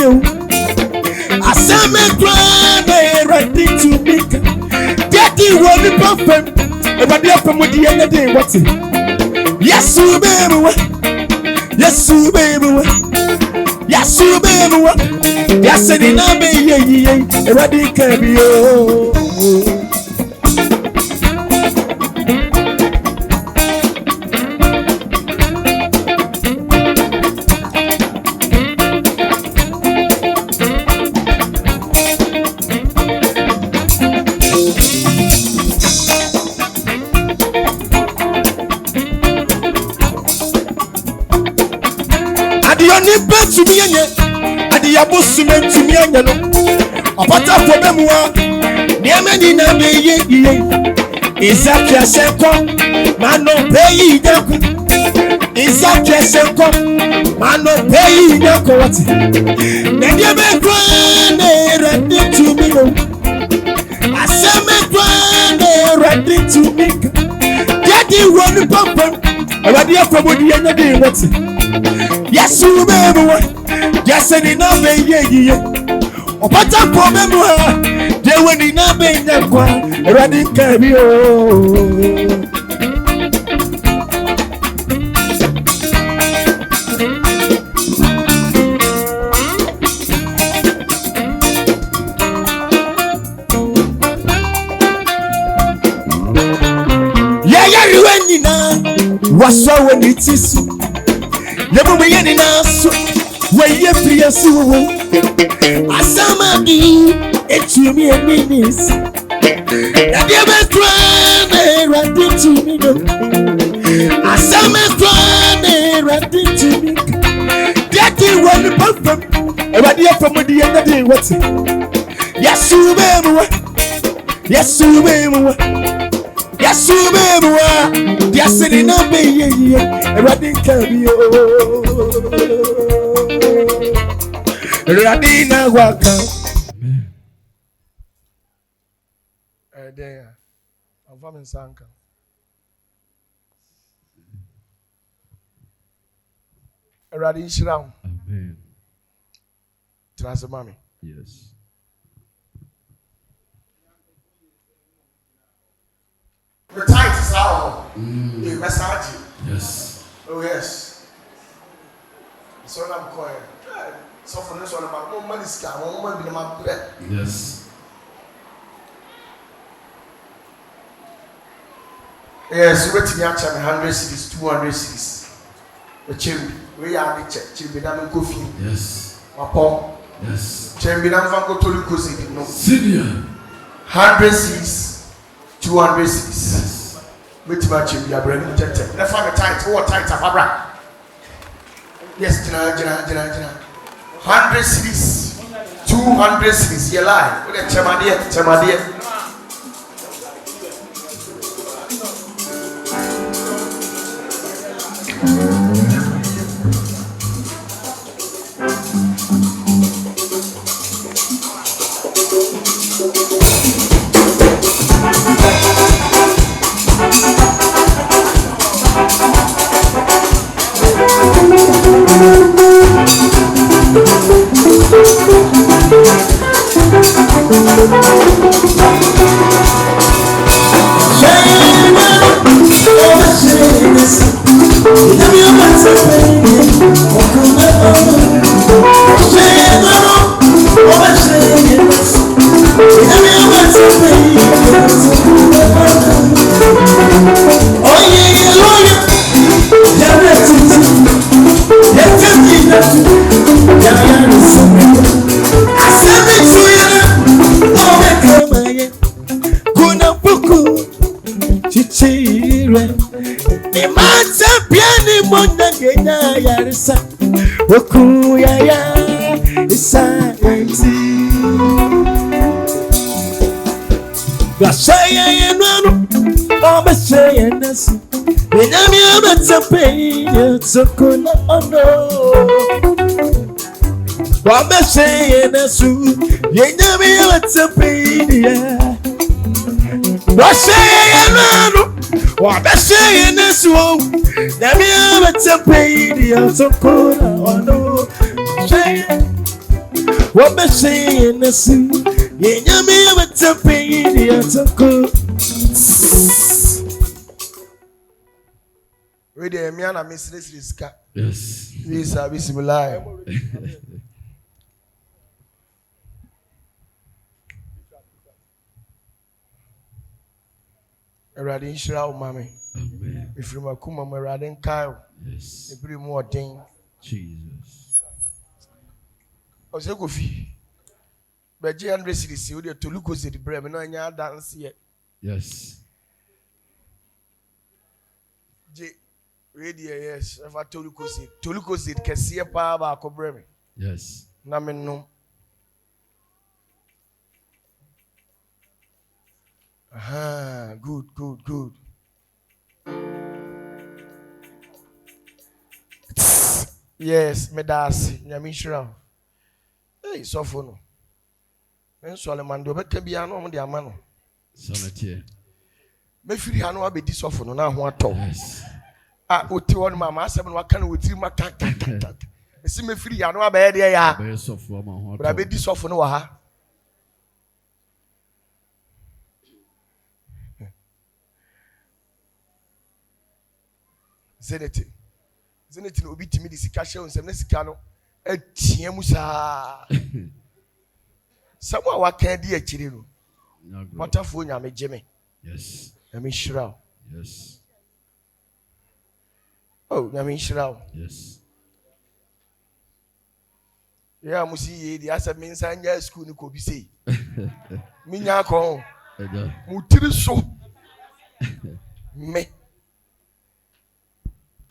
Asame grand, ready to me. Daddy will be perfect. About the upper with the end of the day. What's it? Yes, you baby. Yes, you baby. Yes, you baby. Yes, and in a baby, ready can be. To me, and the Abusuman to me, and Opatafuor memoir, near many name, is that your second man? No pay, is that your second man? No pay, no quality. Then you make grand, ready to me. I said, make grand, ready to me. Get you run the pump, already up from the end of the day. What's it? Yes, you baby. Yes, and in a baby. Opatafuor memoir. They went in a baby. Ready, cabio. Yeah, you went in a. What's so when it is? Never be any naso. Where you free as you Asamadi, it's you me and minis. And you best run, ready to me. Asama ready to me. Get you one perfect. Ready from the end of the day. What's it? Yes, you baby. Yes, you baby. Yes, you baby. Yes, and in a baby. Ready cabio. Radina Waka. There. I'm from Sanka. Radin Shroud. Amen. Trans mommy. Yes. The tight is out. The message. Yes. Oh, yes. So I'm calling. So for this one, about more money scam, more money, my bread. Yes. Yes, we're to actually 100 cities, 200 cities. The chimney, we are the check, chimney, I'm coffee. Yes. My pop. Yes. Chimney, I'm going to look at no. Senior. 100 cities, 200 cities. Yes. Which much you are bringing? Let's find a tight, what tight, Abra. Yes, Jana. 100 cities, 200 cities, you're lying. Look at Chamadia. Nire, the man's a piano money, Yarisa, Okuya, Isaanti. Gashaya Yano, Obashaya Nasi, Benamia Matapay, Sokuna Ono. Obashaya Nasu, Yenamia Matapay, Gashaya Yano, Obashaya Nasu, Namia Matapay, Sokuna Ono. What be saying this? Yeah, me about to pay the answer. Ready, me and Miss Riska. Yes. This is similar. Radin Shroud, Mammy. Amen. If you are Kuma, Radin Kyle, Yes. every more thing. Jesus. Osekofi. But J. Cities, you to look at the Bremen on your dance yet. Yes. J. Radio, yes. If I told you, to look at it, can see a power of Bremen. Yes. Namen no. Aha, good. Yes, Medasi, Yamishra. Hey, so for no. And Solomon, do better be an on the amano. Sonatier. Me free hano be this often no now what talk. Yes. Ah, uti one mama, 7 what can with 3 maka. See me free hano be there ya. Very soft for my heart. But I be this often no ha. Zenity no obi timi di sika hye onsem na sika no atia mu saa. Samu wa kan di akire no. Opatafuor nyame geme. Yes. Nyame hyira. Yes. Oh, nyame hyira. Yes. Yeah, musi ye di asa me nsa nya school ni ko bi sei. Minya ko. Mutiri so. Me.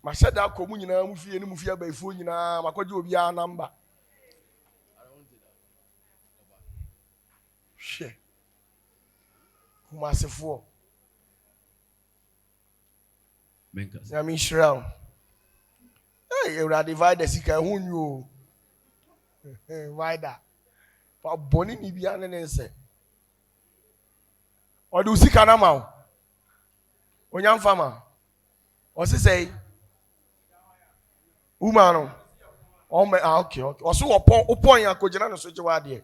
Mashada ko mu nyina mu fie ni mu fie abaifo nyina makwaje obi a number. She. Kumasefo. Menkas. Nyame hyira. Hey, you are divide sika hu nyu. Why that? Pa boni ni bia ne nse. Odu sika na ma. Onyam fama. Osi say Umano. Oh me okay. Also upon ya kojina no so jewa de.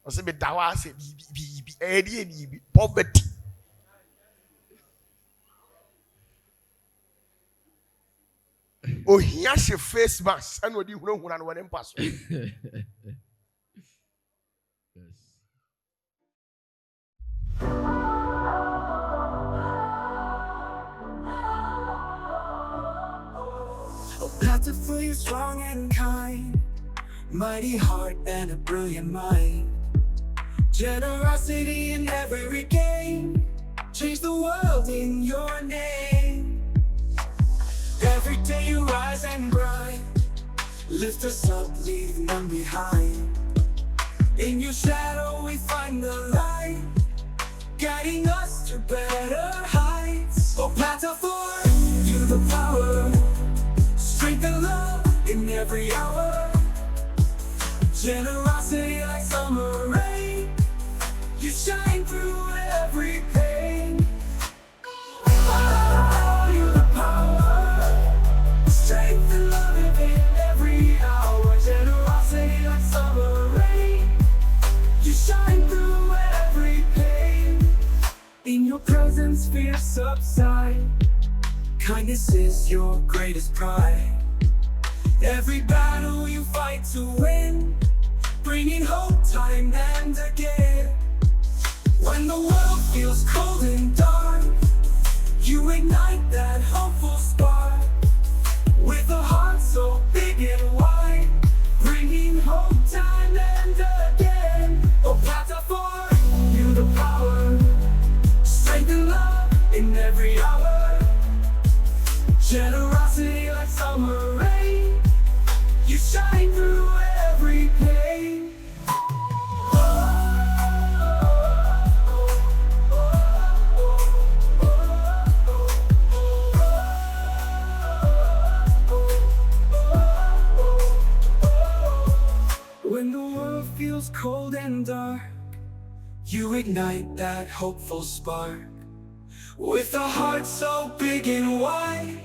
Osi be dawa se bi poverty. Oh, he has a face mask and what you know when I want him pass. Yes. Opatafuor, you're strong and kind, mighty heart and a brilliant mind. Generosity in every game, change the world in your name. Every day you rise and grind, lift us up, leave none behind. In your shadow we find the light, guiding us to better heights. Opatafuor, you the power, strength and love in every hour. Generosity like summer rain, you shine through every pain. Oh, you the power, strength and love in every hour. Generosity like summer rain, you shine through every pain. In your presence fear subside, kindness is your greatest pride. Every battle you fight to win, bringing hope time and again. When the world feels cold and dark, you ignite that hopeful spark. With a heart so big and wide, bringing hope time and again. Opatafuor, you the power, strength and love in feels cold and dark, you ignite that hopeful spark. With a heart so big and wide,